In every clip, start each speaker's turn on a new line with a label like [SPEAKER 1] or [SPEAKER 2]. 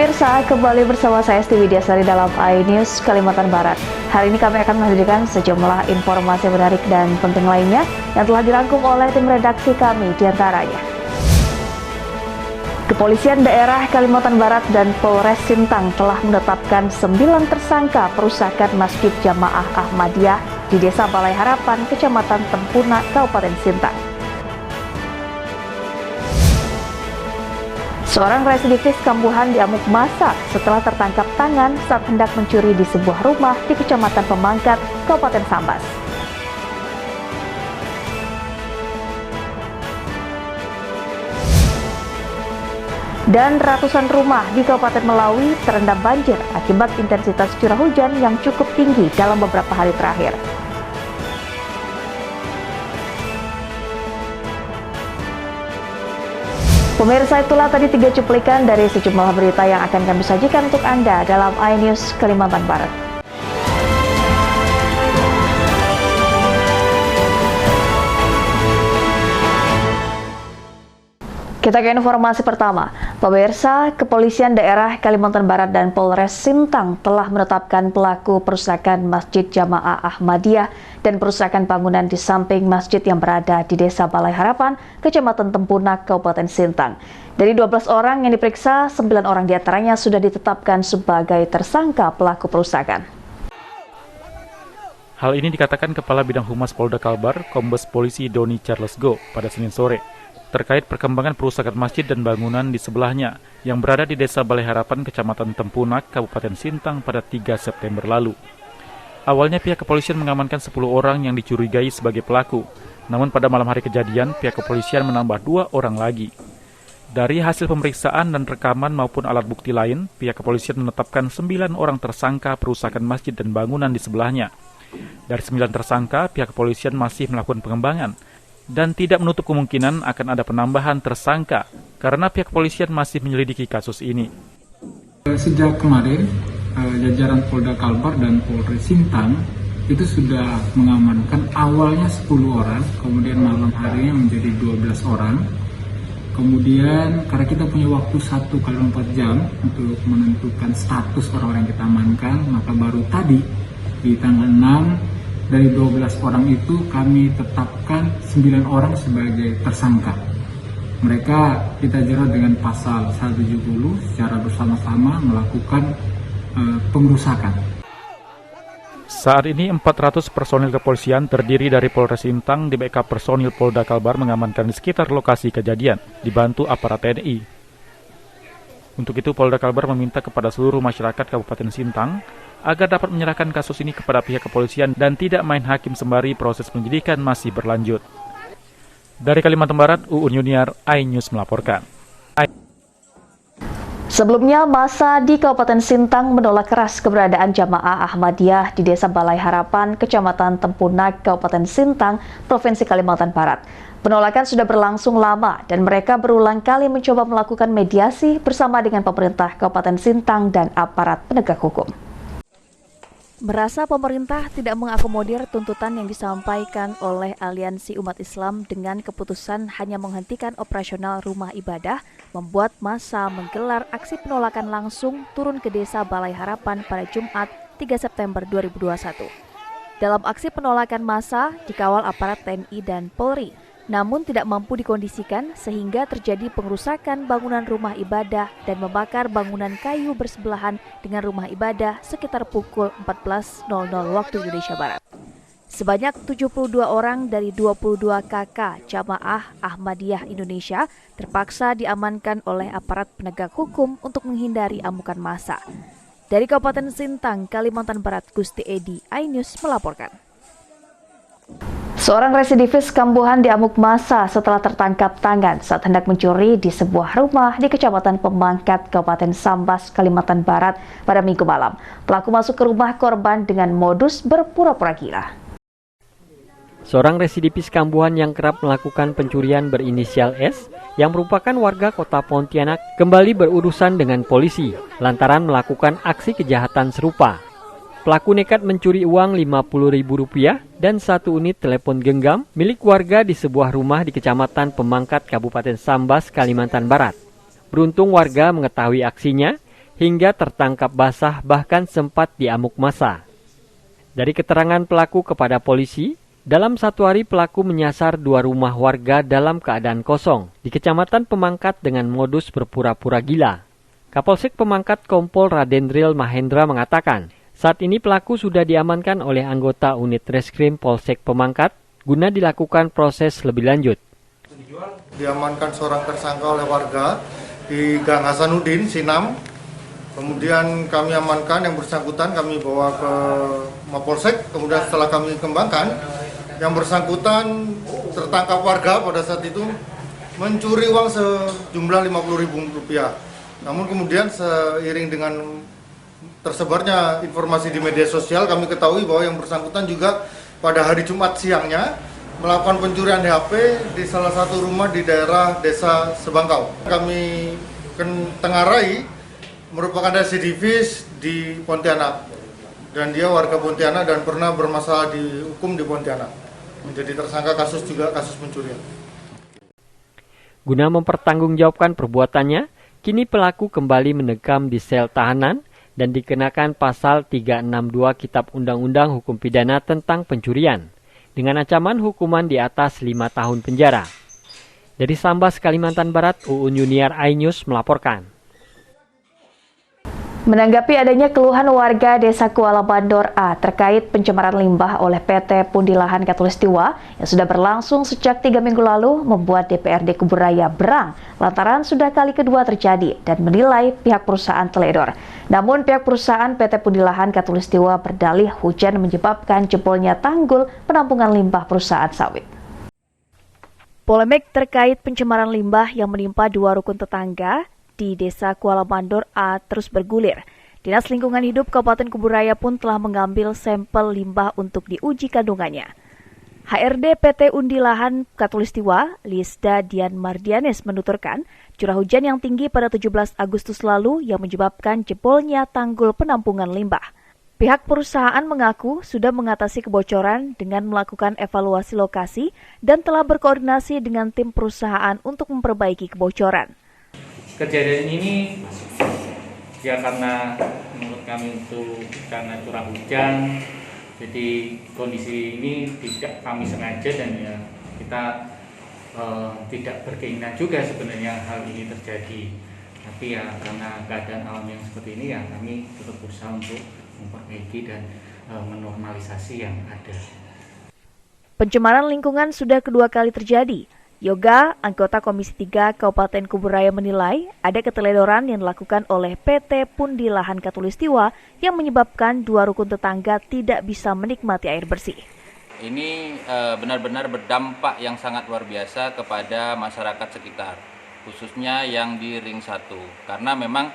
[SPEAKER 1] Pemirsa, kembali bersama saya Esti Widyasari dalam iNews Kalimantan Barat. Hari ini kami akan menghadirkan sejumlah informasi menarik dan penting lainnya yang telah dirangkum oleh tim redaksi kami, diantaranya. Kepolisian Daerah Kalimantan Barat dan Polres Sintang telah menetapkan 9 tersangka perusakan Masjid Jamaah Ahmadiyah di Desa Balai Harapan, Kecamatan Tempuna, Kabupaten Sintang. Seorang residivis kambuhan diamuk massa setelah tertangkap tangan saat hendak mencuri di sebuah rumah di Kecamatan Pemangkat, Kabupaten Sambas. Dan ratusan rumah di Kabupaten Melawi terendam banjir akibat intensitas curah hujan yang cukup tinggi dalam beberapa hari terakhir. Pemirsa, itulah tadi 3 cuplikan dari sejumlah berita yang akan kami sajikan untuk Anda dalam iNews Kalimantan Barat. Kita ke informasi pertama. Pemirsa, Kepolisian Daerah Kalimantan Barat dan Polres Sintang telah menetapkan pelaku perusakan Masjid Jamaah Ahmadiyah dan perusakan bangunan di samping masjid yang berada di Desa Balai Harapan, Kecamatan Tempuna, Kabupaten Sintang. Dari 12 orang yang diperiksa, 9 orang diantaranya sudah ditetapkan sebagai tersangka pelaku perusakan.
[SPEAKER 2] Hal ini dikatakan Kepala Bidang Humas Polda Kalbar, Kombes Polisi Doni Charles Go pada Senin sore, terkait perkembangan perusakan masjid dan bangunan di sebelahnya yang berada di Desa Balai Harapan, Kecamatan Tempunak, Kabupaten Sintang pada 3 September lalu. Awalnya pihak kepolisian mengamankan 10 orang yang dicurigai sebagai pelaku, namun pada malam hari kejadian pihak kepolisian menambah 2 orang lagi. Dari hasil pemeriksaan dan rekaman maupun alat bukti lain, pihak kepolisian menetapkan 9 orang tersangka perusakan masjid dan bangunan di sebelahnya. Dari 9 tersangka, pihak kepolisian masih melakukan pengembangan dan tidak menutup kemungkinan akan ada penambahan tersangka karena pihak kepolisian masih menyelidiki kasus ini.
[SPEAKER 3] Sejak kemarin, jajaran Polda Kalbar dan Polres Sintang itu sudah mengamankan awalnya 10 orang, kemudian malam harinya menjadi 12 orang. Kemudian karena kita punya waktu 1x24 jam untuk menentukan status orang-orang yang kita amankan, maka baru tadi di tanggal 6 dari 12 orang itu kami tetapkan 9 orang sebagai tersangka. Mereka kita jerat dengan pasal 170 secara bersama-sama melakukan pengerusakan.
[SPEAKER 2] Saat ini 400 personil kepolisian terdiri dari Polres Sintang di backup personil Polda Kalbar mengamankan di sekitar lokasi kejadian, dibantu aparat TNI. Untuk itu Polda Kalbar meminta kepada seluruh masyarakat Kabupaten Sintang agar dapat menyerahkan kasus ini kepada pihak kepolisian dan tidak main hakim sembari proses penyidikan masih berlanjut. Dari Kalimantan Barat, Uun Yuniar, iNews melaporkan.
[SPEAKER 1] Sebelumnya, massa di Kabupaten Sintang menolak keras keberadaan Jamaah Ahmadiyah di Desa Balai Harapan, Kecamatan Tempunak, Kabupaten Sintang, Provinsi Kalimantan Barat. Penolakan sudah berlangsung lama dan mereka berulang kali mencoba melakukan mediasi bersama dengan pemerintah Kabupaten Sintang dan aparat penegak hukum. Merasa pemerintah tidak mengakomodir tuntutan yang disampaikan oleh Aliansi Umat Islam dengan keputusan hanya menghentikan operasional rumah ibadah, membuat massa menggelar aksi penolakan langsung turun ke Desa Balai Harapan pada Jumat 3 September 2021. Dalam aksi penolakan massa dikawal aparat TNI dan Polri, namun tidak mampu dikondisikan sehingga terjadi pengerusakan bangunan rumah ibadah dan membakar bangunan kayu bersebelahan dengan rumah ibadah sekitar pukul 14.00 waktu Indonesia Barat. Sebanyak 72 orang dari 22 KK Jamaah Ahmadiyah Indonesia terpaksa diamankan oleh aparat penegak hukum untuk menghindari amukan massa. Dari Kabupaten Sintang, Kalimantan Barat, Gusti Edi, iNews melaporkan. Seorang residivis kambuhan diamuk massa setelah tertangkap tangan saat hendak mencuri di sebuah rumah di Kecamatan Pemangkat, Kabupaten Sambas, Kalimantan Barat pada Minggu malam. Pelaku masuk ke rumah korban dengan modus berpura-pura gila.
[SPEAKER 4] Seorang residivis kambuhan yang kerap melakukan pencurian berinisial S yang merupakan warga kota Pontianak kembali berurusan dengan polisi lantaran melakukan aksi kejahatan serupa. Pelaku nekat mencuri uang Rp50.000 dan 1 unit telepon genggam milik warga di sebuah rumah di Kecamatan Pemangkat, Kabupaten Sambas, Kalimantan Barat. Beruntung warga mengetahui aksinya hingga tertangkap basah bahkan sempat diamuk massa. Dari keterangan pelaku kepada polisi, dalam satu hari pelaku menyasar 2 rumah warga dalam keadaan kosong di Kecamatan Pemangkat dengan modus berpura-pura gila. Kapolsek Pemangkat Kompol Radendril Mahendra mengatakan, saat ini pelaku sudah diamankan oleh anggota unit reskrim Polsek Pemangkat guna dilakukan proses lebih lanjut.
[SPEAKER 5] Diamankan seorang tersangka oleh warga di Gang Hasanuddin, Sinam. Kemudian kami amankan yang bersangkutan, kami bawa ke Mapolsek. Kemudian setelah kami kembangkan, yang bersangkutan tertangkap warga pada saat itu mencuri uang sejumlah Rp50.000. Namun kemudian seiring dengan tersebarnya informasi di media sosial, kami ketahui bahwa yang bersangkutan juga pada hari Jumat siangnya melakukan pencurian HP di salah satu rumah di daerah Desa Sebangkau. Kami tengarai merupakan residivis di Pontianak dan dia warga Pontianak dan pernah bermasalah dihukum di Pontianak. Menjadi tersangka kasus pencurian.
[SPEAKER 4] Guna mempertanggungjawabkan perbuatannya, kini pelaku kembali mendekam di sel tahanan dan dikenakan pasal 362 Kitab Undang-Undang Hukum Pidana tentang pencurian dengan ancaman hukuman di atas 5 tahun penjara. Dari Sambas, Kalimantan Barat, Uun Yuniar iNews melaporkan.
[SPEAKER 1] Menanggapi adanya keluhan warga Desa Kuala Bandor A terkait pencemaran limbah oleh PT Pundilahan Katulistiwa yang sudah berlangsung sejak 3 minggu lalu membuat DPRD Kuburaya berang lantaran sudah kali kedua terjadi dan menilai pihak perusahaan teledor. Namun pihak perusahaan PT Pundilahan Katulistiwa berdalih hujan menyebabkan jebolnya tanggul penampungan limbah perusahaan sawit. Polemik terkait pencemaran limbah yang menimpa 2 rukun tetangga di Desa Kuala Bandor A terus bergulir. Dinas Lingkungan Hidup Kabupaten Kuburaya pun telah mengambil sampel limbah untuk diuji kandungannya. HRD PT Undilahan Katulistiwa, Lisda Dian Mardianes menuturkan, curah hujan yang tinggi pada 17 Agustus lalu yang menyebabkan jebolnya tanggul penampungan limbah. Pihak perusahaan mengaku sudah mengatasi kebocoran dengan melakukan evaluasi lokasi dan telah berkoordinasi dengan tim perusahaan untuk memperbaiki kebocoran.
[SPEAKER 6] Kejadian ini ya karena menurut kami karena curah hujan, jadi kondisi ini tidak kami sengaja dan ya kita tidak berkeinginan juga sebenarnya hal ini terjadi. Tapi ya karena keadaan alam yang seperti ini ya kami tetap berusaha untuk memperbaiki dan menormalisasi yang ada.
[SPEAKER 1] Pencemaran lingkungan sudah kedua kali terjadi. Yoga, anggota Komisi 3 Kabupaten Kuburaya menilai ada keteledoran yang dilakukan oleh PT Pundilahan Katulistiwa yang menyebabkan 2 rukun tetangga tidak bisa menikmati air bersih.
[SPEAKER 7] Ini benar-benar berdampak yang sangat luar biasa kepada masyarakat sekitar, khususnya yang di Ring 1. Karena memang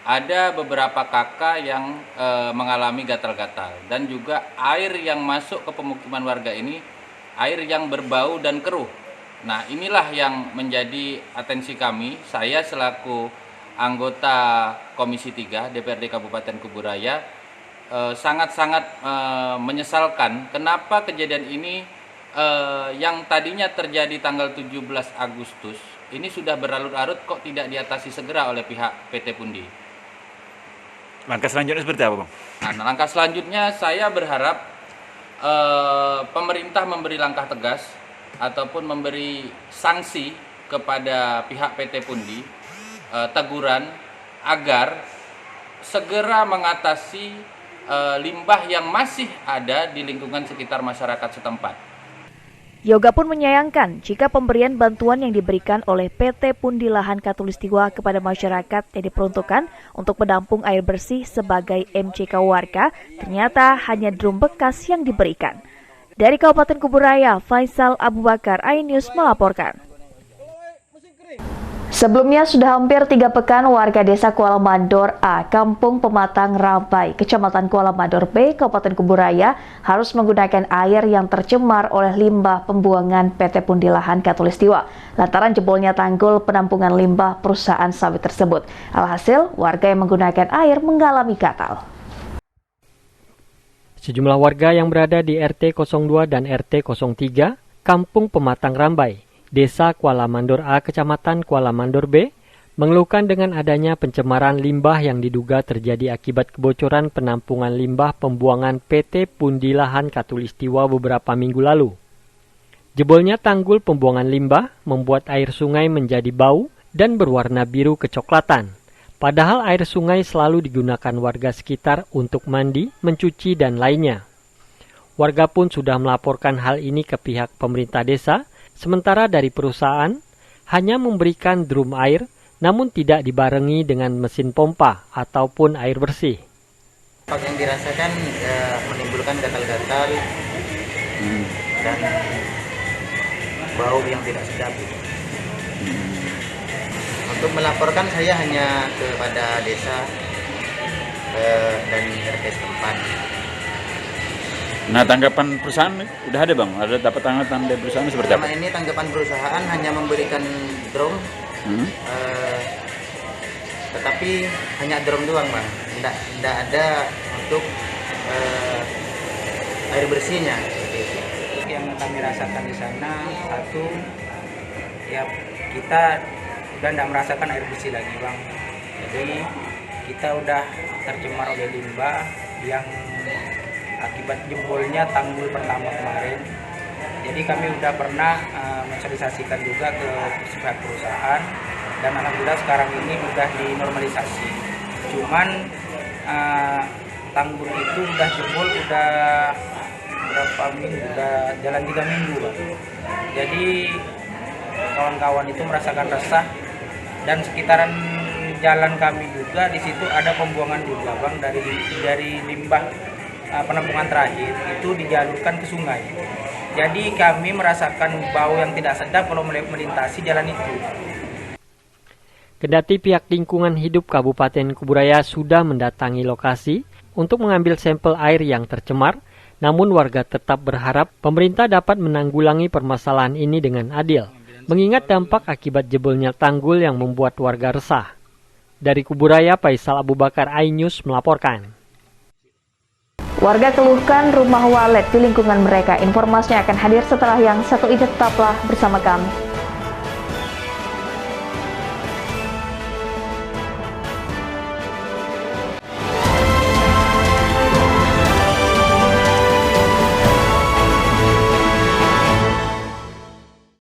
[SPEAKER 7] ada beberapa kakak yang mengalami gatal-gatal dan juga air yang masuk ke pemukiman warga ini, air yang berbau dan keruh. Nah, inilah yang menjadi atensi kami, saya selaku anggota Komisi 3 DPRD Kabupaten Kuburaya sangat-sangat menyesalkan kenapa kejadian ini yang tadinya terjadi tanggal 17 Agustus ini sudah berlarut-larut kok tidak diatasi segera oleh pihak PT Pundi.
[SPEAKER 8] Langkah selanjutnya seperti apa, Bang?
[SPEAKER 7] Nah, langkah selanjutnya saya berharap pemerintah memberi langkah tegas ataupun memberi sanksi kepada pihak PT Pundi, teguran agar segera mengatasi limbah yang masih ada di lingkungan sekitar masyarakat setempat.
[SPEAKER 1] Yoga pun menyayangkan jika pemberian bantuan yang diberikan oleh PT Pundilahan Katulistiwa kepada masyarakat yang diperuntukkan untuk menampung air bersih sebagai MCK warga ternyata hanya drum bekas yang diberikan. Dari Kabupaten Kuburaya, Faisal Abu Bakar, iNews melaporkan. Sebelumnya sudah hampir 3 pekan warga Desa Kuala Mandor A, Kampung Pematang Rambai, Kecamatan Kuala Mandor B, Kabupaten Kuburaya harus menggunakan air yang tercemar oleh limbah pembuangan PT Pundilahan Katulistiwa lantaran jebolnya tanggul penampungan limbah perusahaan sawit tersebut. Alhasil, warga yang menggunakan air mengalami gatal.
[SPEAKER 4] Sejumlah warga yang berada di RT 02 dan RT 03, Kampung Pematang Rambai, Desa Kuala Mandor A, Kecamatan Kuala Mandor B, mengeluhkan dengan adanya pencemaran limbah yang diduga terjadi akibat kebocoran penampungan limbah pembuangan PT Pundilahan Katulistiwa beberapa minggu lalu. Jebolnya tanggul pembuangan limbah membuat air sungai menjadi bau dan berwarna biru kecoklatan. Padahal air sungai selalu digunakan warga sekitar untuk mandi, mencuci, dan lainnya. Warga pun sudah melaporkan hal ini ke pihak pemerintah desa, sementara dari perusahaan hanya memberikan drum air, namun tidak dibarengi dengan mesin pompa ataupun air bersih.
[SPEAKER 9] Dampak yang dirasakan menimbulkan gatal-gatal dan bau yang tidak sedap. Untuk melaporkan saya hanya kepada desa dan RT setempat.
[SPEAKER 8] Nah, tanggapan perusahaan udah ada bang? Ada dapat tanggapan dari perusahaan seperti apa?
[SPEAKER 9] Selama ini tanggapan perusahaan hanya memberikan drum, tetapi hanya drum doang bang, tidak ada untuk air bersihnya.
[SPEAKER 10] Yang kami rasakan di sana, satu, ya kita udah tidak merasakan air bersih lagi bang. Jadi kita udah tercemar oleh limbah yang akibat jebolnya tanggul pertama kemarin. Jadi kami udah pernah mensosialisasikan juga ke pihak perusahaan dan alhamdulillah sekarang ini udah dinormalisasi. Cuman tanggul itu udah jebol udah berapa minggu, udah jalan 3 minggu bang. Jadi kawan-kawan itu merasakan resah dan sekitaran jalan kami juga di situ ada pembuangan juga bang dari limbah penampungan terakhir itu dijalurkan ke sungai. Jadi kami merasakan bau yang tidak sedap kalau melintasi jalan itu.
[SPEAKER 4] Kendati pihak lingkungan hidup Kabupaten Kuburaya sudah mendatangi lokasi untuk mengambil sampel air yang tercemar, namun warga tetap berharap pemerintah dapat menanggulangi permasalahan ini dengan adil, mengingat dampak akibat jebolnya tanggul yang membuat warga resah. Dari Kuburaya, Faisal Abu Bakar, iNews melaporkan.
[SPEAKER 1] Warga keluhkan rumah walet di lingkungan mereka. Informasinya akan hadir setelah yang satu ini, tetaplah bersama kami.